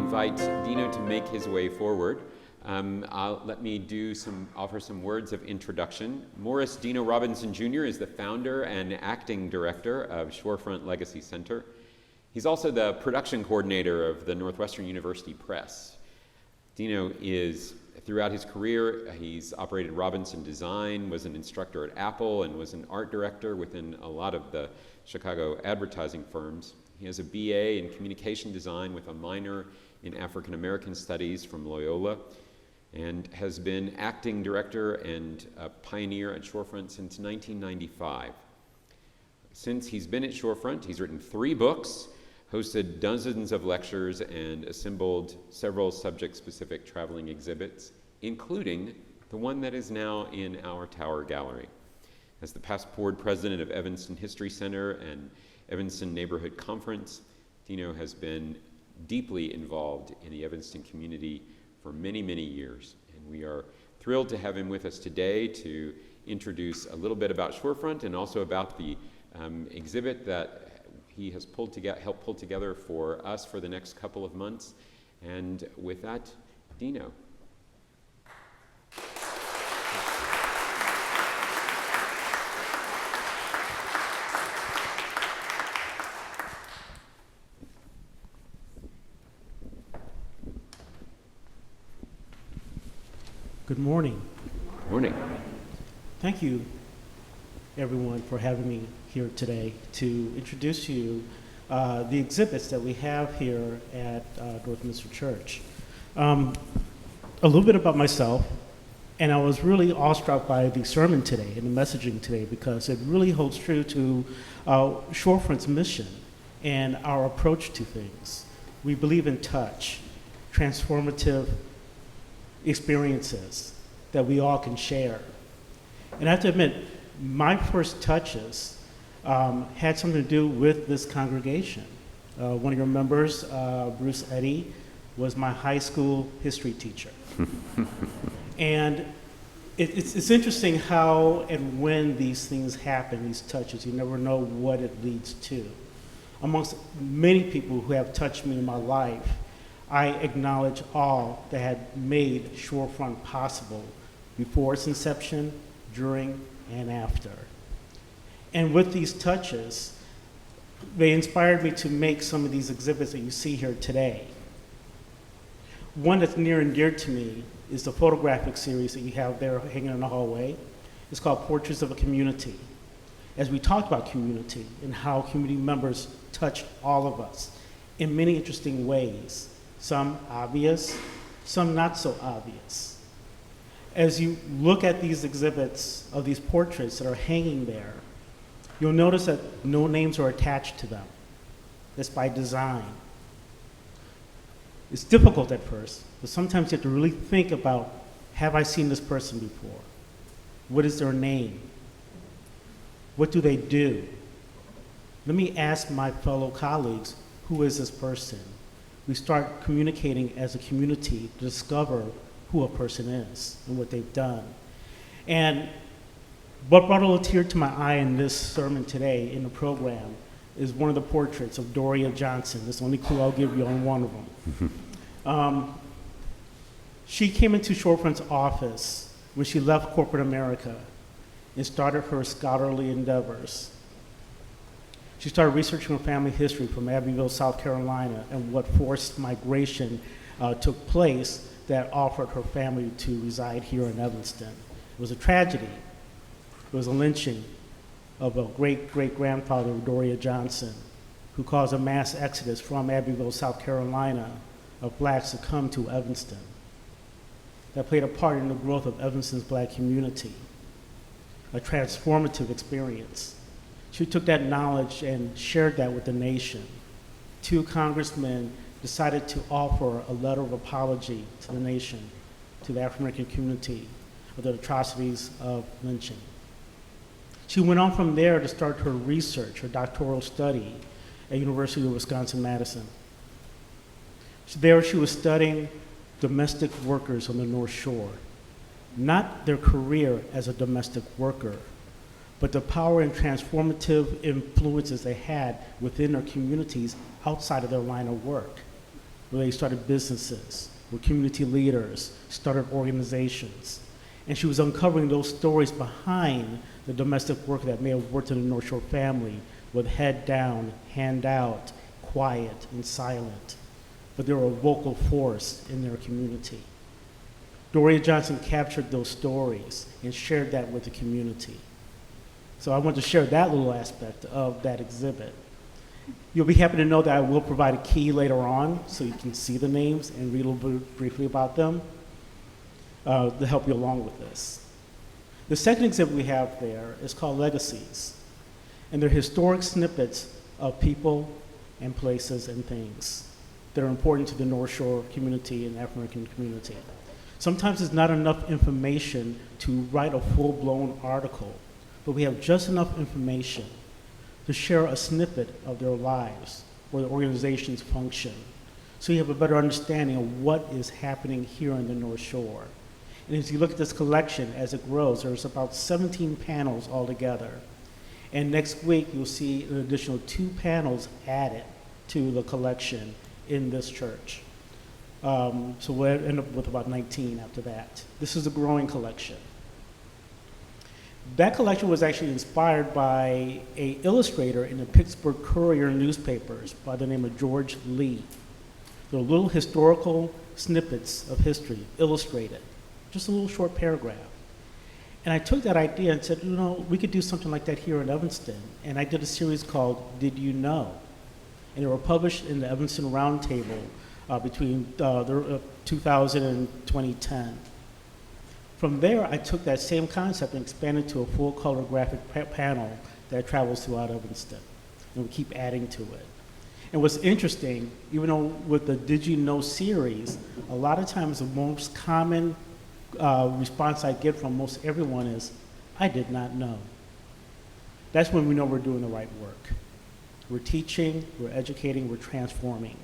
invite Dino to make his way forward, let me offer some words of introduction. Morris Dino Robinson Jr. is the founder and acting director of Shorefront Legacy Center. He's also the production coordinator of the Northwestern University Press. Dino is, throughout his career, he's operated Robinson Design, was an instructor at Apple, and was an art director within a lot of the Chicago advertising firms. He has a BA in communication design with a minor in African American studies from Loyola, and has been acting director and a pioneer at Shorefront since 1995. Since he's been at Shorefront, he's written 3 books, hosted dozens of lectures, and assembled several subject-specific traveling exhibits, including the one that is now in our Tower Gallery. As the past board president of Evanston History Center and Evanston Neighborhood Conference, Dino has been deeply involved in the Evanston community for many, many years. And we are thrilled to have him with us today to introduce a little bit about Shorefront and also about the exhibit that he has helped pull together for us for the next couple of months. And with that, Dino. Good morning. Morning. Thank you, everyone, for having me here today to introduce to you the exhibits that we have here at North Evanston Church. A little bit about myself, and I was really awestruck by the sermon today and the messaging today because it really holds true to Shorefront's mission and our approach to things. We believe in touch, transformative experiences that we all can share. And I have to admit, my first touches had something to do with this congregation. One of your members, Bruce Eddy, was my high school history teacher. And it's interesting how and when these things happen, these touches, you never know what it leads to. Amongst many people who have touched me in my life, I acknowledge all that had made Shorefront possible before its inception, during, and after. And with these touches, they inspired me to make some of these exhibits that you see here today. One that's near and dear to me is the photographic series that you have there hanging in the hallway. It's called Portraits of a Community. As we talked about community and how community members touch all of us in many interesting ways. Some obvious, some not so obvious. As you look at these exhibits of these portraits that are hanging there, you'll notice that no names are attached to them. That's by design. It's difficult at first, but sometimes you have to really think about, have I seen this person before? What is their name? What do they do? Let me ask my fellow colleagues, who is this person? We start communicating as a community to discover who a person is and what they've done. And what brought a little tear to my eye in this sermon today in the program is one of the portraits of Doria Johnson. That's the only clue I'll give you on one of them. She came into Shorefront's office when she left corporate America and started her scholarly endeavors. She started researching her family history from Abbeville, South Carolina, and what forced migration took place that offered her family to reside here in Evanston. It was a tragedy. It was a lynching of a great-great-grandfather of Doria Johnson, who caused a mass exodus from Abbeville, South Carolina, of blacks to come to Evanston. That played a part in the growth of Evanston's black community, a transformative experience. She took that knowledge and shared that with the nation. 2 congressmen decided to offer a letter of apology to the nation, to the African American community, of the atrocities of lynching. She went on from there to start her research, her doctoral study at University of Wisconsin-Madison. There she was studying domestic workers on the North Shore, not their career as a domestic worker, but the power and transformative influences they had within their communities outside of their line of work. where they started businesses, where community leaders started organizations. And she was uncovering those stories behind the domestic worker that may have worked in the North Shore family with head down, hand out, quiet and silent, but they were a vocal force in their community. Doria Johnson captured those stories and shared that with the community. So I want to share that little aspect of that exhibit. You'll be happy to know that I will provide a key later on so you can see the names and read a little bit briefly about them to help you along with this. The second exhibit we have there is called Legacies, and they're historic snippets of people and places and things that are important to the North Shore community and African community. Sometimes it's not enough information to write a full-blown article, but we have just enough information to share a snippet of their lives or the organization's function, so you have a better understanding of what is happening here in the North Shore. And as you look at this collection, as it grows, there's about 17 panels altogether. And next week, you'll see an additional 2 panels added to the collection in this church. So we'll end up with about 19 after that. This is a growing collection. That collection was actually inspired by an illustrator in the Pittsburgh Courier newspapers by the name of George Lee. They're little historical snippets of history illustrated, just a little short paragraph. And I took that idea and said, you know, we could do something like that here in Evanston. And I did a series called Did You Know? And they were published in the Evanston Roundtable between 2000 and 2010. From there, I took that same concept and expanded to a full-color graphic panel that travels throughout Evanston. And we keep adding to it. And what's interesting, even though with the Did You Know series, a lot of times the most common response I get from most everyone is, I did not know. That's when we know we're doing the right work. We're teaching, we're educating, we're transforming.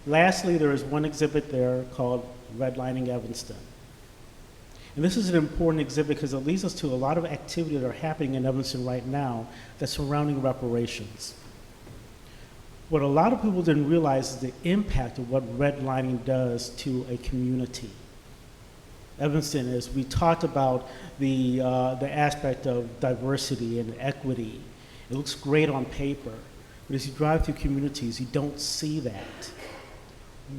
Lastly, there is one exhibit there called Redlining Evanston. And this is an important exhibit because it leads us to a lot of activity that are happening in Evanston right now that's surrounding reparations. What a lot of people didn't realize is the impact of what redlining does to a community. Evanston is, we talked about the aspect of diversity and equity. It looks great on paper, but as you drive through communities, you don't see that.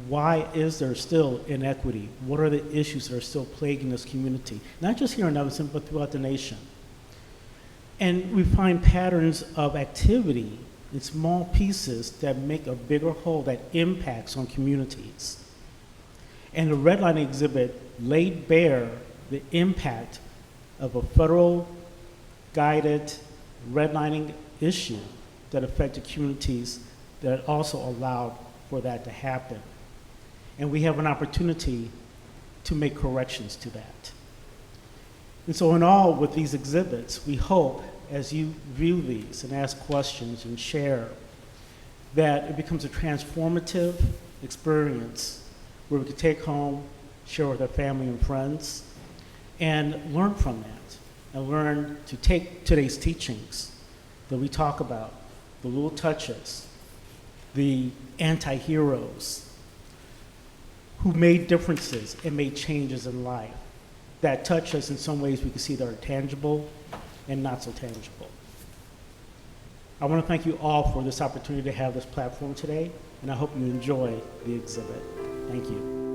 Why is there still inequity? What are the issues that are still plaguing this community? Not just here in Evanston, but throughout the nation. And we find patterns of activity in small pieces that make a bigger whole that impacts on communities. And the redlining exhibit laid bare the impact of a federal guided redlining issue that affected communities that also allowed for that to happen. And we have an opportunity to make corrections to that. And so in all, with these exhibits, we hope as you view these and ask questions and share, that it becomes a transformative experience where we can take home, share with our family and friends, and learn from that, and learn to take today's teachings that we talk about, the little touches, the anti-heroes who made differences and made changes in life that touch us in some ways we can see that are tangible and not so tangible. I want to thank you all for this opportunity to have this platform today, and I hope you enjoy the exhibit. Thank you.